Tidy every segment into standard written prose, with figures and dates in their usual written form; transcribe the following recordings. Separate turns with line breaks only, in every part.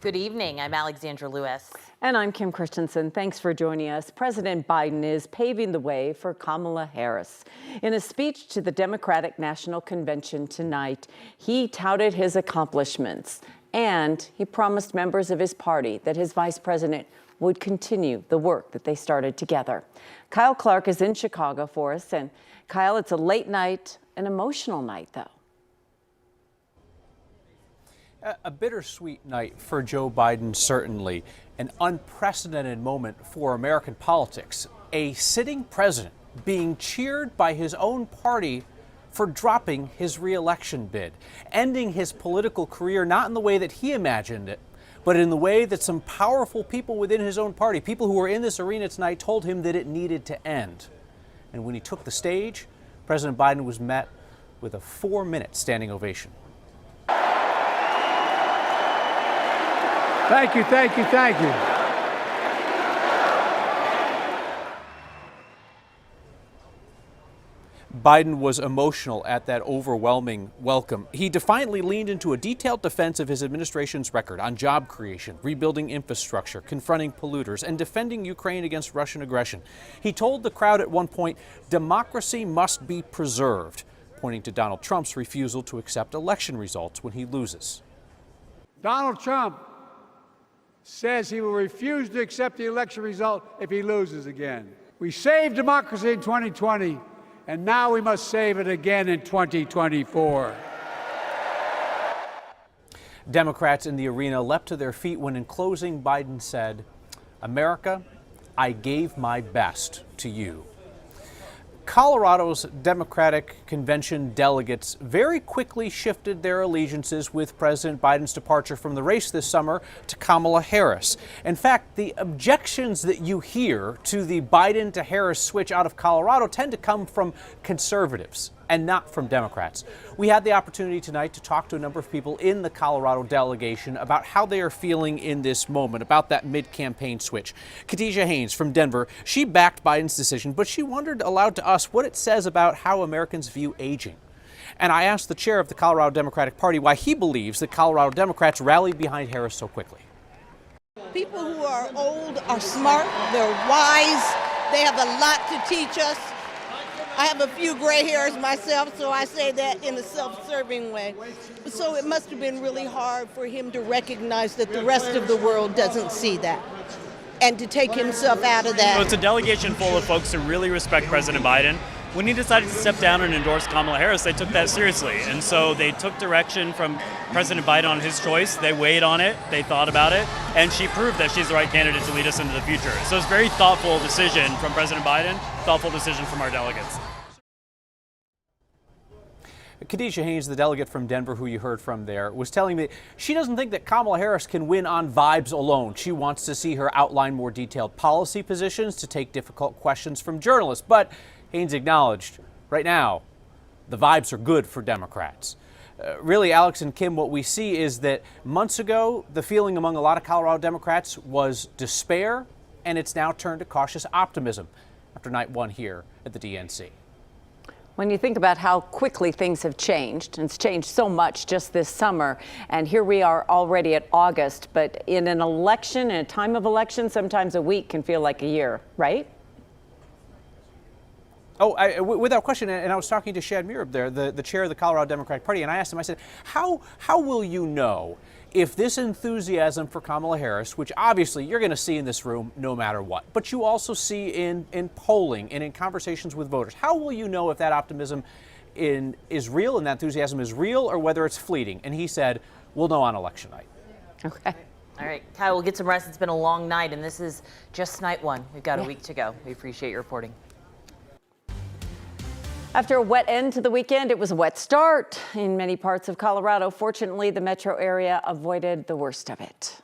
Good evening. I'm Alexandra Lewis.
And I'm Kim Christensen. Thanks for joining us. President Biden is paving the way for Kamala Harris. In a speech to the Democratic National Convention tonight, he touted his accomplishments, and he promised members of his party that his vice president would continue the work that they started together. Kyle Clark is in Chicago for us. And Kyle, it's a late night, an emotional night, though.
A bittersweet night for Joe Biden, certainly. An unprecedented moment for American politics. A sitting president being cheered by his own party for dropping his reelection bid, ending his political career not in the way that he imagined it, but in the way that some powerful people within his own party, people who were in this arena tonight, told him that it needed to end. And when he took the stage, President Biden was met with a 4-minute standing ovation.
Thank you, thank you, thank you.
Biden was emotional at that overwhelming welcome. He defiantly leaned into a detailed defense of his administration's record on job creation, rebuilding infrastructure, confronting polluters, and defending Ukraine against Russian aggression. He told the crowd at one point, democracy must be preserved, pointing to Donald Trump's refusal to accept election results when he loses.
Donald Trump says he will refuse to accept the election result if he loses again. We saved democracy in 2020, and now we must save it again in 2024.
Democrats in the arena leapt to their feet when, in closing, Biden said, "America, I gave my best to you." Colorado's Democratic Convention delegates very quickly shifted their allegiances with President Biden's departure from the race this summer to Kamala Harris. In fact, the objections that you hear to the Biden to Harris switch out of Colorado tend to come from conservatives and not from Democrats. We had the opportunity tonight to talk to a number of people in the Colorado delegation about how they are feeling in this moment, about that mid-campaign switch. Khadijah Haynes from Denver, she backed Biden's decision, but she wondered aloud to us what it says about how Americans view aging. And I asked the chair of the Colorado Democratic Party why he believes that Colorado Democrats rallied behind Harris so quickly.
People who are old are smart, they're wise, they have a lot to teach us. I have a few gray hairs myself, so I say that in a self-serving way. So it must have been really hard for him to recognize that the rest of the world doesn't see that, and to take himself out of that.
So it's a delegation full of folks who really respect President Biden. When he decided to step down and endorse Kamala Harris, they took that seriously. And so they took direction from President Biden on his choice. They weighed on it, they thought about it, and she proved that she's the right candidate to lead us into the future. So it's a very thoughtful decision from President Biden, thoughtful decision from our delegates.
Khadijah Haynes, the delegate from Denver who you heard from there, was telling me she doesn't think that Kamala Harris can win on vibes alone. She wants to see her outline more detailed policy positions to take difficult questions from journalists. But Haynes acknowledged right now the vibes are good for Democrats. Really, Alex and Kim, what we see is that months ago, the feeling among a lot of Colorado Democrats was despair, and it's now turned to cautious optimism after night one here at the DNC.
When you think about how quickly things have changed, and it's changed so much just this summer, and here we are already at August, but in an election, in a time of election, sometimes a week can feel like a year, right?
Oh, without question, and I was talking to Shad Mirab there, the chair of the Colorado Democratic Party, and I asked him, I said, how will you know if this enthusiasm for Kamala Harris, which obviously you're going to see in this room no matter what, but you also see in polling and in conversations with voters, how will you know if that optimism is real and that enthusiasm is real or whether it's fleeting? And he said, we'll know on election night.
Okay.
All right, Kyle, we'll get some rest. It's been a long night, and this is just night one. We've got a week to go. We appreciate your reporting.
After a wet end to the weekend, it was a wet start in many parts of Colorado. Fortunately, the metro area avoided the worst of it.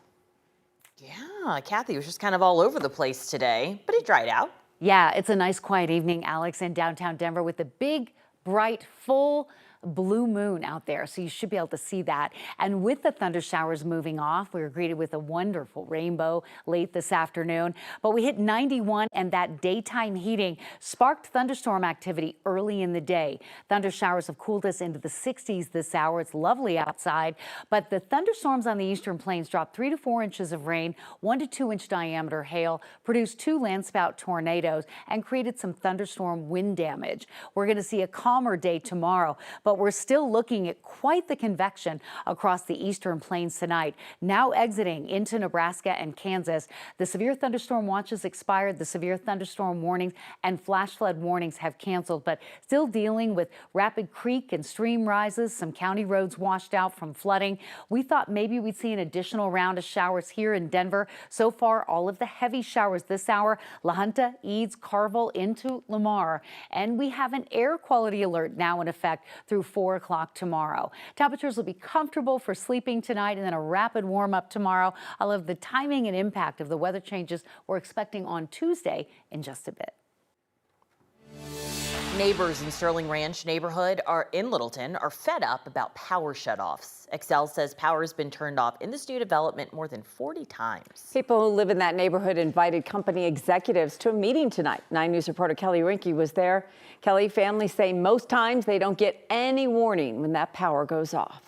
Yeah, Kathy was just kind of all over the place today, but it dried out.
Yeah, it's a nice quiet evening, Alex, in downtown Denver with the big, bright, full blue moon out there, so you should be able to see that. And with the thunder showers moving off, we were greeted with a wonderful rainbow late this afternoon. But we hit 91, and that daytime heating sparked thunderstorm activity early in the day. Thunder showers have cooled us into the 60s this hour. It's lovely outside, but the thunderstorms on the eastern plains dropped 3 to 4 inches of rain, 1 to 2 inch diameter hail, produced 2 landspout tornadoes, and created some thunderstorm wind damage. We're going to see a calmer day tomorrow, but we're still looking at quite the convection across the eastern plains tonight. Now exiting into Nebraska and Kansas, the severe thunderstorm watches expired. The severe thunderstorm warnings and flash flood warnings have canceled, but still dealing with rapid creek and stream rises, some county roads washed out from flooding. We thought maybe we'd see an additional round of showers here in Denver. So far, all of the heavy showers this hour, La Junta, Eads, Carville into Lamar. And we have an air quality alert now in effect through 4 o'clock tomorrow. Temperatures will be comfortable for sleeping tonight and then a rapid warm up tomorrow. I love the timing and impact of the weather changes we're expecting on Tuesday in just a bit.
Neighbors in Sterling Ranch neighborhood in Littleton are fed up about power shutoffs. Excel says power has been turned off in this new development more than 40 times.
People who live in that neighborhood invited company executives to a meeting tonight. 9 News reporter Kelly Rinke was there. Kelly, families say most times they don't get any warning when that power goes off.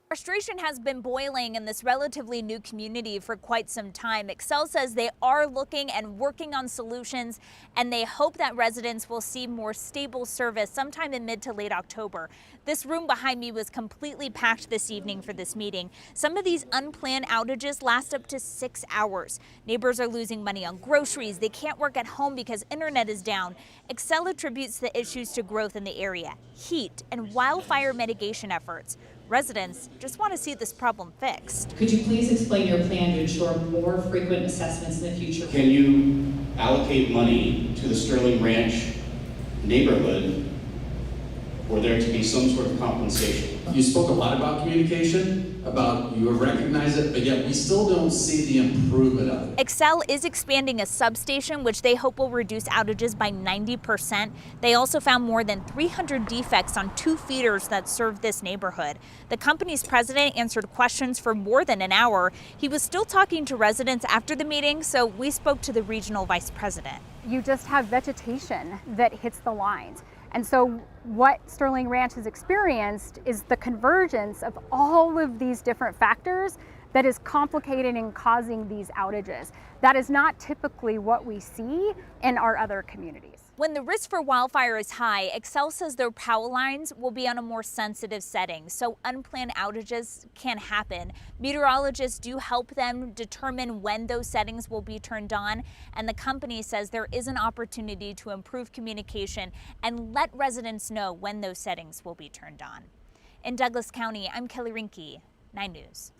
Frustration has been boiling in this relatively new community for quite some time. Excel says they are looking and working on solutions, and they hope that residents will see more stable service sometime in mid to late October. This room behind me was completely packed this evening for this meeting. Some of these unplanned outages last up to 6 hours. Neighbors are losing money on groceries. They can't work at home because internet is down. Excel attributes the issues to growth in the area, heat, and wildfire mitigation efforts. Residents just want to see this problem fixed.
Could you please explain your plan to ensure more frequent assessments in the future?
Can you allocate money to the Sterling Ranch neighborhood for there to be some sort of compensation?
You spoke a lot about communication, about you have recognized it, but yet we still don't see the improvement of it.
Excel is expanding a substation, which they hope will reduce outages by 90%. They also found more than 300 defects on 2 feeders that serve this neighborhood. The company's president answered questions for more than an hour. He was still talking to residents after the meeting, so we spoke to the regional vice president.
You just have vegetation that hits the lines. And so what Sterling Ranch has experienced is the convergence of all of these different factors that is complicating and causing these outages. That is not typically what we see in our other communities.
When the risk for wildfire is high, Excel says their power lines will be on a more sensitive setting, so unplanned outages can happen. Meteorologists do help them determine when those settings will be turned on, and the company says there is an opportunity to improve communication and let residents know when those settings will be turned on. In Douglas County, I'm Kelly Rinke, 9 News.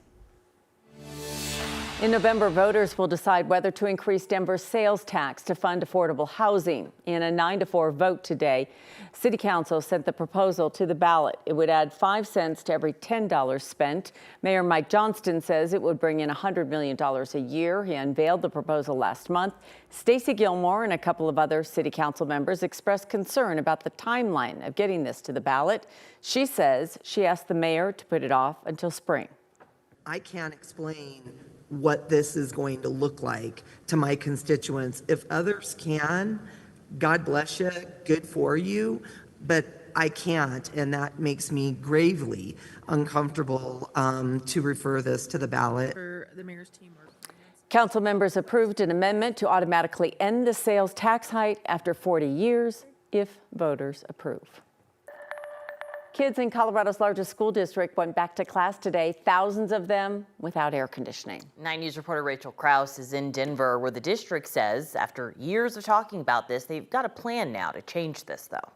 In November, voters will decide whether to increase Denver's sales tax to fund affordable housing. In a 9-4 vote today, City Council sent the proposal to the ballot. It would add 5 cents to every $10 spent. Mayor Mike Johnston says it would bring in $100 million a year. He unveiled the proposal last month. Stacey Gilmore and a couple of other City Council members expressed concern about the timeline of getting this to the ballot. She says she asked the mayor to put it off until spring.
I can't explain what this is going to look like to my constituents. If others can, God bless you, good for you, but I can't, and that makes me gravely uncomfortable to refer this to the ballot.
For the mayor's team.
Council members approved an amendment to automatically end the sales tax hike after 40 years if voters approve. Kids in Colorado's largest school district went back to class today, thousands of them without air conditioning.
9 News reporter Rachel Krause is in Denver, where the district says after years of talking about this, they've got a plan now to change this, though.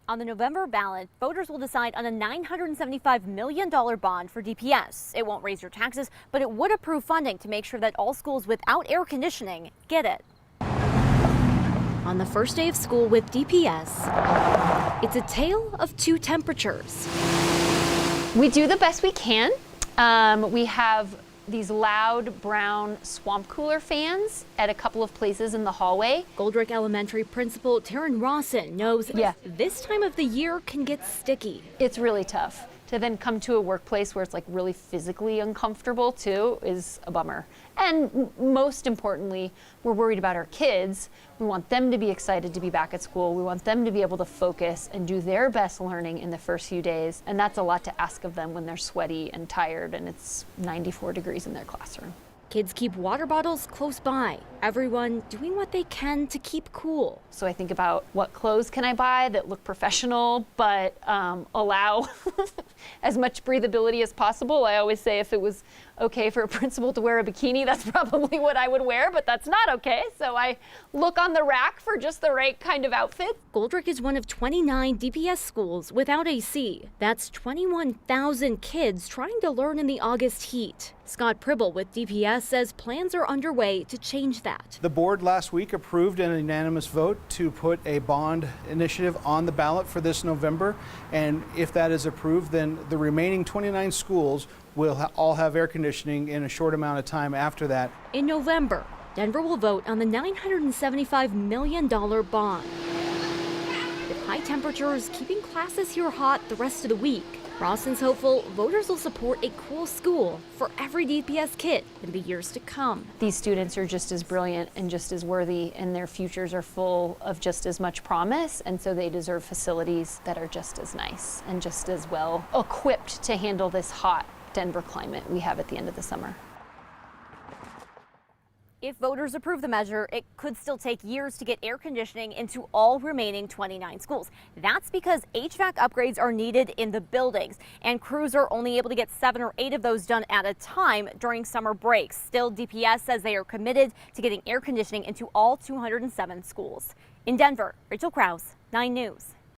On the November ballot, voters will decide on a $975 million bond for DPS. It won't raise your taxes, but it would approve funding to make sure that all schools without air conditioning get it. On the first day of school with DPS, it's a tale of 2 temperatures.
We do the best we can. We have
these loud brown swamp cooler fans at a couple of places in the hallway.
Goldrick Elementary Principal Taryn Rawson knows this time of the year can get sticky.
It's really tough. To then come to a workplace where it's like really physically uncomfortable too is a bummer. And most importantly, we're worried about our kids. We want them to be excited to be back at school. We want them to be able to focus and do their best learning in the first few days. And that's a lot to ask of them when they're sweaty and tired and it's 94 degrees in their classroom.
Kids keep water bottles close by, everyone doing what they can to keep cool.
So I think about what clothes can I buy that look professional but allow as much breathability as possible. I always say if it was okay for a principal to wear a bikini, that's probably what I would wear, but that's not okay. So I look on the rack for just the right kind of outfit.
Goldrick is one of 29 DPS schools without AC. That's 21,000 kids trying to learn in the August heat. Scott Pribble with DPS says plans are underway to change that.
The board last week approved in a unanimous vote to put a bond initiative on the ballot for this November. And if that is approved, then the remaining 29 schools will all have air conditioning in a short amount of time after that.
In November, Denver will vote on the $975 million bond. With high temperatures keeping classes here hot the rest of the week, Rawson's hopeful voters will support a cool school for every DPS kid in the years to come.
These students are just as brilliant and just as worthy, and their futures are full of just as much promise, and so they deserve facilities that are just as nice and just as well equipped to handle this hot Denver climate we have at the end of the summer.
If voters approve the measure, it could still take years to get air conditioning into all remaining 29 schools. That's because HVAC upgrades are needed in the buildings, and crews are only able to get 7 or 8 of those done at a time during summer breaks. Still, DPS says they are committed to getting air conditioning into all 207 schools. In Denver, Rachel Krause, 9 News.